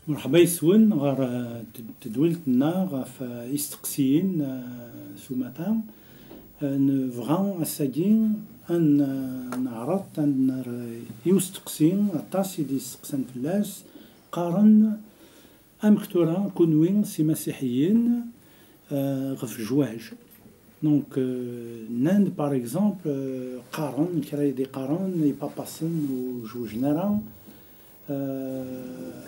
مرحبا يسون غير تدويلتنا غف يستقسيين سوماتا نفغا الساكين أن نعرض أن يستقسين الطاس يدي يستقسن فلاس قارن أمختورا كونوين سي مسيحيين غف جواج دونك ناند باغ اكزومبل قارن كراي دي قارن يباباسن وجوجنارا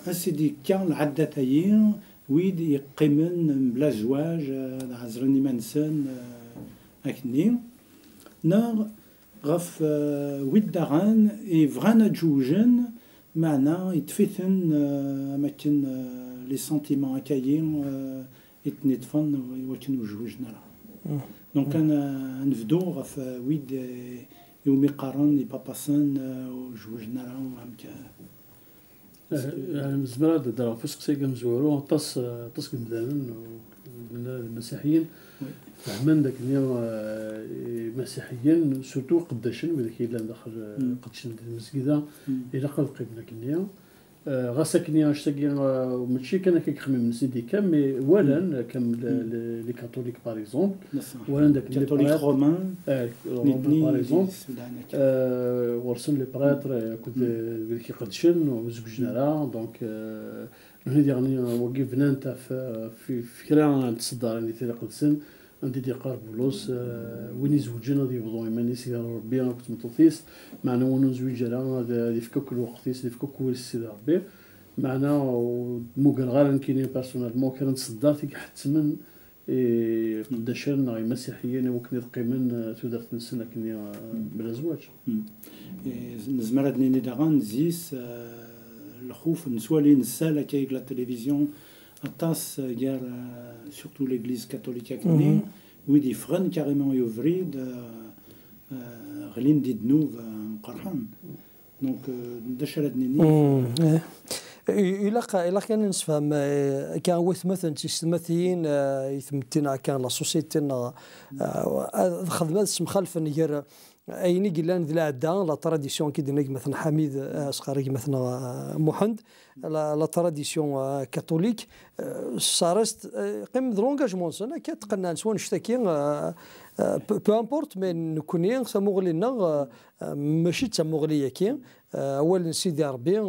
أسيدي كان العدتين ويد يقيمن بلا زواج عزرني منسن أكني نا غف ويد داغان يفغانا جوجن معنا يتفتن أماكن لي سونتيمون كاين يتنطفن وكن وجوجنا دونك أنا نفدو غف ويد يومي قارن يباباسن وجوجنا هكا يعني زمرا دابا فاش قسيك مزورو طاس كمدانن المسيحيين فهمن داك اليوم مسيحيين سورتو قداشن ولكن الا داخل قدشن المسجده الى قد قبنا كنيا غاسا كنيا اشتاقي ماشي كان كيخمم من سيدي كام مي ولا كم لي كاثوليك باغ اكزومبل ولا داك كاثوليك رومان باغ اكزومبل ورسم لي براتر كنت ولكن قدشن وزوجنا لا دونك هذه يعني وقف نانتا في فكره تصدر اللي تي قدسن عندي دي قارب بلوس وين يزوجنا دي بضو يماني سيدي ربي انا كنت مطوطيس معنا ونو زويج راه دي فكوك الوقتيس دي فكوك ويل سيدي ربي معنا موكن غير كاينين بيرسونيلمون كان تصدر تيك حتى من قداشنا مسيحيين وكني تقيمن تودر تنسنا كني بلا زواج نزمرد نيني داغان زيس الخوف نسوالي نسالة كيك لا تلفزيون الطاس جار سورتو ليغليز كاثوليكا كني ويدي فرن كاريمون يوفريد غلين دي دنوب قرحان دونك ندشرد نيني إلا كان نسفهم كان وث مثلا تستمثين يثمتنا كان لا سوسيتينا خدمات اسم خلف نير أيني قلنا ذي العدة لا تراديسيون كي دينا مثلا حميد صقاري مثلا محمد لا تراديسيون كاثوليك صارست قيم ذ لونجاجمون سنة كتقنا نسوا نشتكي بو امبورت من نكوني سموغلينا ماشي تسموغليا كي أول سيدي ربي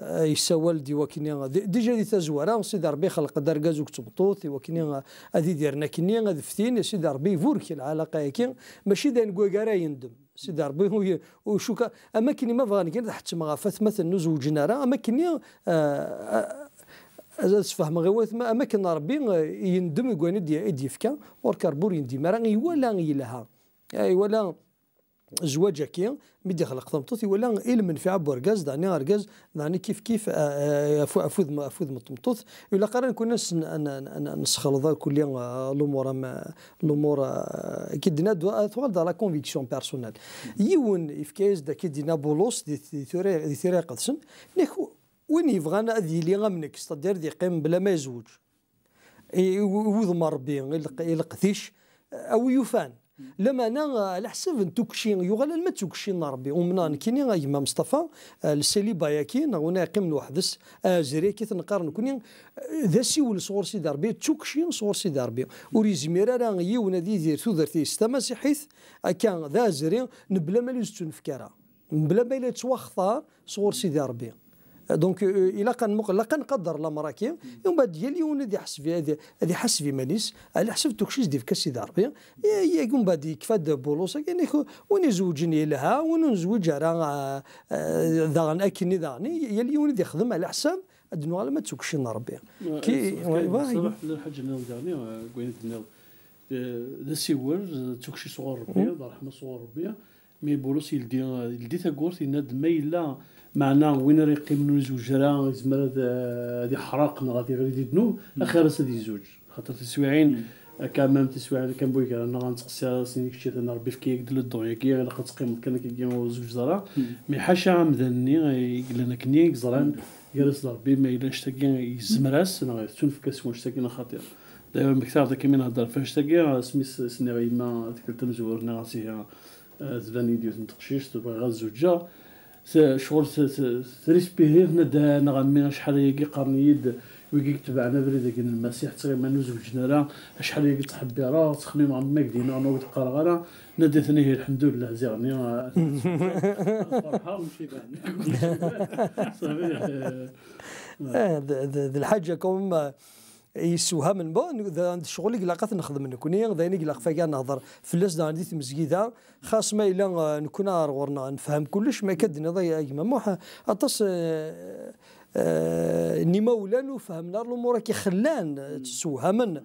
يسوال دي وكني ديجا دي تزوارا سيدي ربي خلق دركاز وكتبطوط وكني هذه ديرنا كني هذا فتين سيدي ربي فورك العلاقه كي ماشي دا نكوكارا يندم سيدي ربي هو وشوكا اماكن ما بغاني كي حتى ما فات مثلا نزوجنا راه اماكن تفهم غيوات اماكن ربي يندم يقول دي فكا وركربور يندم راه ولا يلها اي ولا زواج كي مدي خلق طمطوطي ولا المنفعه بورغاز دعني ارغاز دعني كيف افوذ مطمطوط ولا قرا كنا نسخلط كل الامور كي دينا توال لا كونفيكسيون بيرسونيل يون يفكاز دا كي دينا بولوس دي ثيري قدسن وين يبغانا ذي لي غمنك ستدير دي قيم بلا ما يزوج وذ ربي يلقثيش او يفان لما انا على حسب نتوكشين يغال ما توكشين ربي ومنا كاينين يما مصطفى السيليبا ياكين هنا يقيم وحدس زري كي تنقارن كوني ذا سيول صور سيدي ربي توكشين صور سيدي ربي وريزميرا راه يونا دير ثودرتي استمسيحيث كان ذا زري نبلا ما ليزتون فكره بلا ما يتوخطر صور سيدي ربي دونك الا كان نقدر لا مراكي يوم بعد ديال يوم دي حسبي هذه حسبي مانيس على حسب توكشيز ديال كاسي داربي يقوم بعد يكفاد بولوس يعني وين زوجني لها ونزوج راه ذان اكني ذاني يا يوم يخدم على حساب ادنو على ما توكشي ربي كي صراحه الحاجه اللي قلنا ذا سيور توكشي صغار ربي الله يرحمه صغار ربي مي بولوس يلدي تاكورت يناد ميلا معنا وين راه يقيم زوج راه زعما هذه حراقنا غادي غير يدنو اخر سدي زوج خاطر تسويعين كامام تسويعين كان بويك انا غنتقسي سينيك شي انا ربي فيك يقدر الضوء كي الا تقيم كان كيجيو زوج زرا مي حاشا مذني يقول لنا كني زران جالس ربي ما الا اشتكي يزمراس انا غير تنفك اسمو اشتكينا خطير دابا مكثر داك من هضر فاش اشتكي سميت سني غيما تكلت مزورنا راسي زباني ديال تنتقشيش تبغي غير زوجه شغل تريسبيري ندا نغمي شحال يجي قرنيد ويجي تبعنا بريد كاين المسيح تقريبا نوزوجنا راه شحال يجي تحبي راه تخميم عند ماكدينا انا وتقرا غير نادتني الحمد لله زيرني فرحه ومشي ذا الحاجه كوم يسوها من بعد الشغل اللي لاقات نخدم نكوني غادي نلاق فيها نهضر فلاس عندي تمزكيده خاص ما الا نكون غورنا نفهم كلش ما كدني ضيع كيما موحى اطس نيما ولانو فهمنا الامور كي خلان تسوها من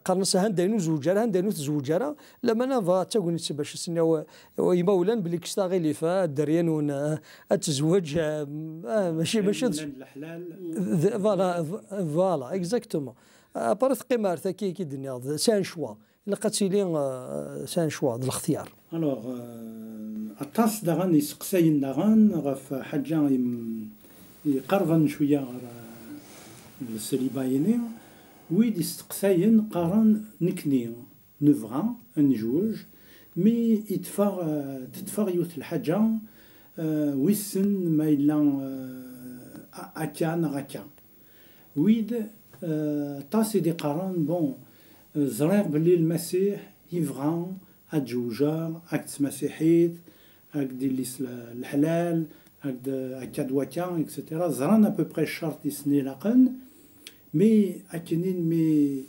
قرنسها هندينو زوجها هندينو تزوجها لما انا تاكون باش سنه ويما ولان بلي كشتا لي فا الدريان ون اتزوج ماشي الحلال فوالا اكزاكتومون ابارت قمار كي الدنيا سان شوا لقات لي سان شوا الاختيار الوغ اطاس داغان يسقساين داغان غف حاجه يقربن شويه السليبايني ويد يستقساين قارن نكني نفغا نجوج مي تدفع يوث الحاجه ويسن ما إلا أكان غاكا ويد طاسي دي قارن بون زرير بلي المسيح يفغا أتجوجا أكت مسيحيت أكد الحلال أكاد وكا إكسترا زران أبوبخي شرط يسني لاقن مي أكنين مي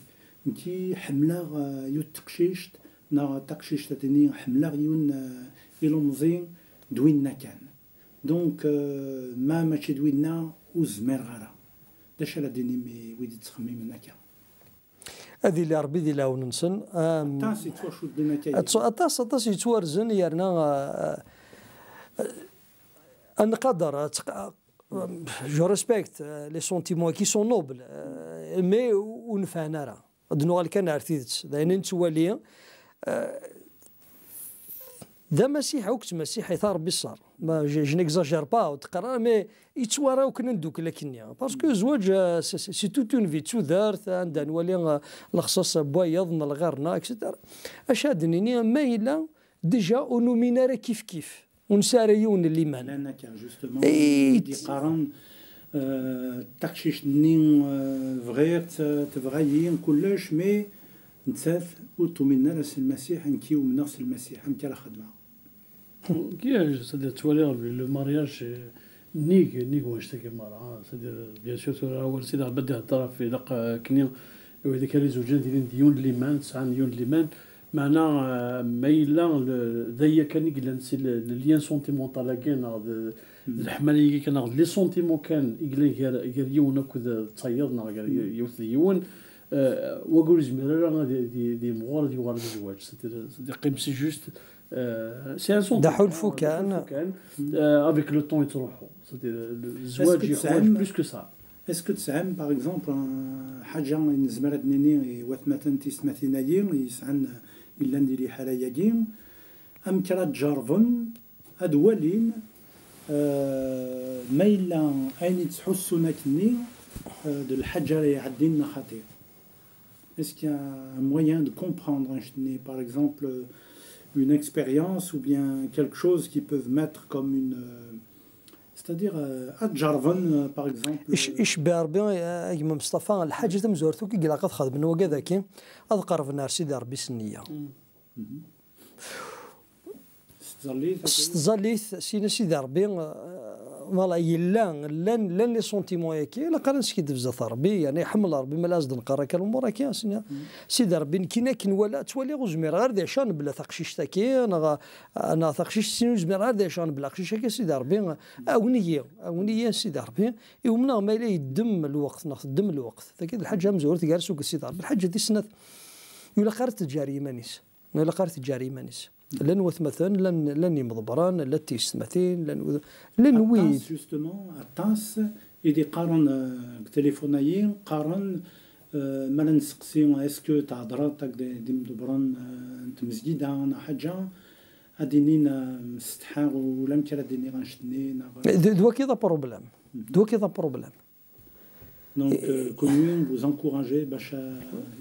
نتي حملا يوت تقشيشت نا تقشيشت تاني حملا يون يلومزين دوينا كان دونك ما ماشي دوينا وزمير غارة داش على ديني مي ويدي تخمي من هكا هذه اللي ربي دي لاون نسن طاسي توشو دينا كاين طاسي يتوارزن يرنا أنا قدر جو ريسبكت لي سونتيمون كي سون نوبل مي ونفعنا راه دنو كان عرفتيت داين نتوالي ذا مسيح وقت مسيح يثار بالصار ما جو نيكزاجير با وتقرا مي يتوارا وكنا ندوك لكنيا باسكو زواج سي توت اون في تودارت عندنا نولي الخصاص بويض الغرنا اكسيتيرا اش هادني ما الا ديجا ونومينا راه كيف ونساريون اللي مان لانك جوستومون دي قارن تقشيش نين فغيرت تفغيين كلش مي نتاث وتومينا راس المسيح نكيو من نفس المسيح نكي راه خدمه كي سادير توالي لو مارياج نيك واش تاكي المراه سادير بيان سور اول سيدي بدي هضر في دق كني وهذيك كان زوجين ديون ليمان 9 مليون ليمان معنا ما الا ذايا كان يجلس ليان سونتيمونتال كاين الحماليه كان لي سونتيمون كان يقال يون كذا تصيدنا قال يوث يون وقول زميرا دي مغور دي ورد الزواج سيدي قيم سي جوست سي ان سون دحول فوكان افيك لو طون يتروحوا سيدي الزواج يخرج بلوس كو سا اسكو تسعم باغ اكزومبل حاجه نزمر دنيني وثمثن تسمثينايين يسعن الا نديري حراياكين ام كرا تجارفن ادوالين ما الا اين تحسونا كني دو الحاجه اللي يعدينا خطير est-ce qu'il y a un moyen de comprendre par exemple une expérience ou bien quelque chose qu'ils peuvent mettre comme une c'est-à-dire أتجربن par exemple إيش باربي يا مصطفى الحاجة تمزورتو كي قلاقات خدمنا وكذاك أذكر في النار سيدي ربي سنية استظليت سيدي ربي والله يلا لن لي سونتيمون ياكي لا قال نسكيد بزاف ربي يعني حمل ربي ما لازم نقرا كان الامور كاين سيدي ربي كي ولا تولي غزمير غير دي شان بلا ثقشيش تاكي انا ثقشيش سينو زمير غير دي شان بلا قشيش كي سيدي ربي اغنيه سيدي ربي يومنا ما الا يدم الوقت نخدم الوقت اكيد الحاجه مزور تقال سوق سيدي ربي الحاجه دي سنه ولا قرت تجاري مانيس ولا قرت تجاري مانيس لن مثلا لن يمضبران لا تيستمثين لن ويد جوستومون اتاس يدي قارن تليفونايين قارن ما نسقسيو اسكو تهضرات دي مضبران انت مسجيده انا حاجه اديني مستحا ولا مكره ديني غنشتني دوا كذا بروبليم دونك كومون vous encourager باش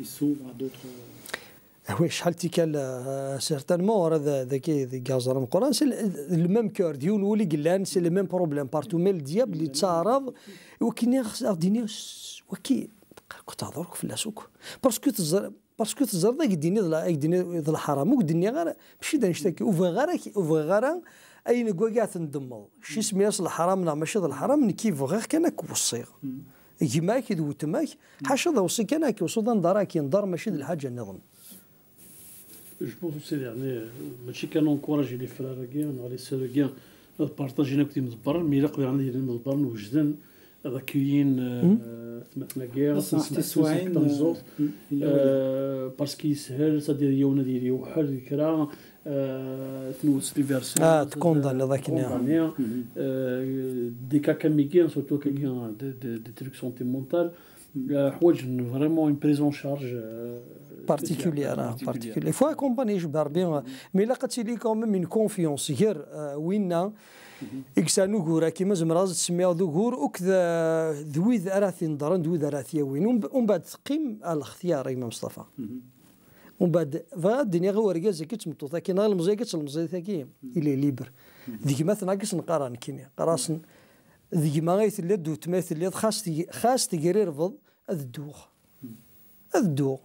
يسوف à d'autres Oui, شحال تيكال سيرتانمون راه ذاك غازر من القران سي الميم كور ديون ولي قلان سي لو ميم بروبليم بارتو ميل دياب اللي تعارض وكاين ديني وكي كنت هضرك في لاسوك باسكو تزر ذاك ديني ذا الحرام ودني غير ماشي نشتكي وفغا اين كاع تندمر شي سمياس الحرام ماشي ذا الحرام كيف غير كان كوصيغ كيماك دوتماك حاشا ذا وصي كان كيوصل ندراك ينضر ماشي ذا الحاجه النظم. جو بونس سي يعني ماشي كنونكوراجي لي فرار كاع ولا لي سور كاع بارطاجينا كنت مدبر مي لا قدر عندي مدبر وجدان ذاكيين ثمثنا كاع استسواعين باسكو يسهل صدير يونا ديالي وحال الكرا تنوس ليفرسي تكوندان ذاك دي كاكا ميكين سورتو كاين دي تروك سونتي مونتال حوايج فريمون اون بريزون شارج particulière. Il faut accompagner جبار بيان مي لقات لي كوم من كونفيونس غير وين اكسانو غورا كيما زمراز تسميها ذكور وكذا ذوي ذراثي نضرن ذوي ذراثي وين ومن بعد تقيم الاختيار امام مصطفى ومن بعد الدنيا غير ورقاز كي تمطوطا كاين غير المزيكا المزيكا الى ليبر ديك مثلا ناقص نقران كيني قراسن ديك ما غيثلي دو تماثل خاص تقري رفض الدوخ الدوخ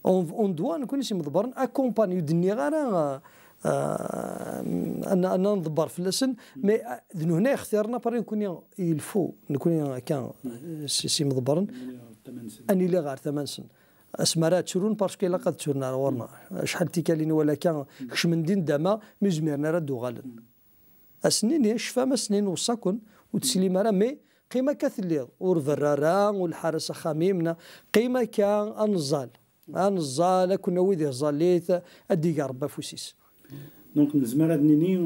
اون دوا نكون شي مضبرن اكومبانيو دني غير انا نضبر في اللسن مي هنا اختيارنا بار نكون يلفو نكون كان سي مضبرن اني لا غير 8 سن اسمرات شرون باسكو لا قد تشرنا ورنا شحال تيكالين ولا كان كش من دين دما مزميرنا ردو غالن اسنين شفا ما سنين وصاكن وتسليم راه مي قيمه كثليض ورذرارا والحارس خميمنا قيمه كان انزال كنا ويدي زاليت ادي ربا فوسيس دونك نزمر نيني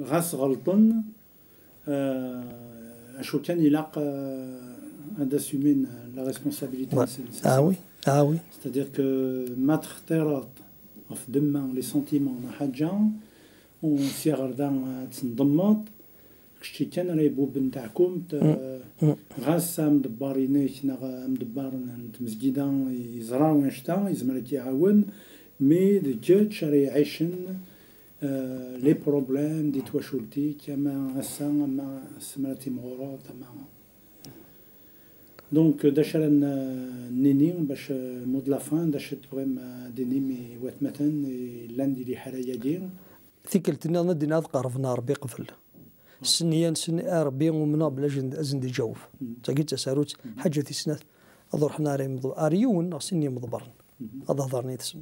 غاس غلطن اشو كان يلاق داسومين لا ريسبونسابيلتي وي c'est-à-dire que ما تختارات في دما لي سونتيمون حاجه وسيغر دا تنضمط كشتي كان راه يبوب نتاعكم غاس مدبرينيك مدبر مسجدا يزرع وين شتا يزمر يعاون مي دجاج راه يعيشن لي بروبليم دي تواشولتي كما هسا ما سمرتي مغورات ما دونك داشر نيني باش مود لا فان داش تبغيم ديني مي وات مثلا لاندي لي حرايا ديال ثيكلتنا ندينا قرفنا ربي قفل سنيان سني ربي ومنا بلا زند جوف تاكيت تساروت حاجه تسنات اضر حنا اريون سني مضبرن هذا هضرني تسن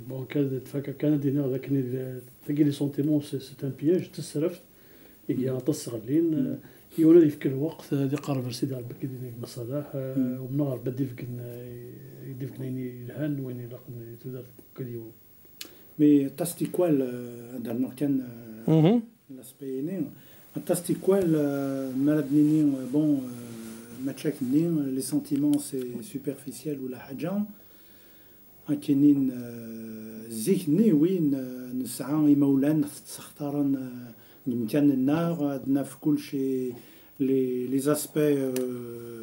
بون كان دينا ذاك تاكي لي سونتيمون سي ان بياج تسرف يجي تصغلين يولد في كل وقت هذه قرب رسيد على البكي دينك بصلاح ومنار بدي فيك الهان وين يلاقني تقدر كل يوم مي تاستيكوال درنا كان لاسبيني تاستيكوال مالدني بون ما تشاكني لي سنتيمون سي سوبرفيسيال ولا حاجه كاينين زيكني وين نسعى مولان تختارن كان النار عندنا في كل شيء les aspects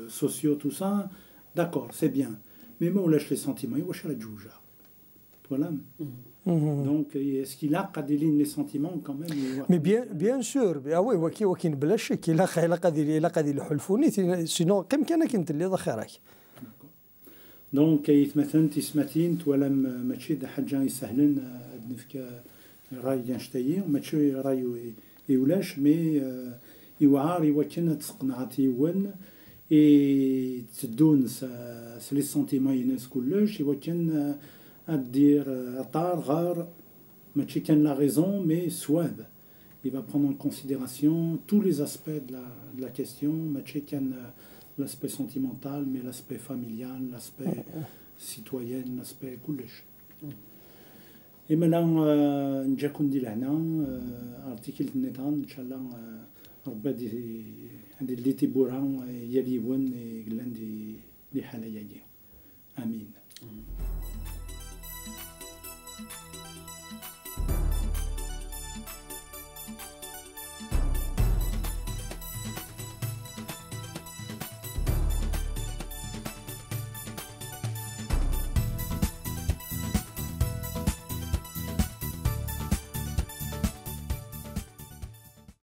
sociaux tout ça d'accord c'est bien mais ما ولاش les sentiments واش راه جوجا voilà donc est-ce qu'il a قادرين les sentiments quand même mais bien sûr oui وكاين بلا شك لا قادر يحلفوني سينو قيم كان كنت اللي ضخيرك دونك مثلا تسمتين ولا ماشي حاجه يسهلن نفك راي نشتي ماشي راي يولاش مي يوعار يوكن تسقنعتي ون تدون لي سونتيمون يناس كلش يوكن ادير اطار غار ماشي كان لا ريزون مي سواد il va prendre en considération tous les aspects de la question ماشي كان l'aspect sentimental mais l'aspect familial l'aspect citoyen l'aspect كلش إما نجاكم دي لهنا ارتيكل النظام ان شاء الله ربي عندي اللي تيبورها يلي ون قلان دي حالة يجي امين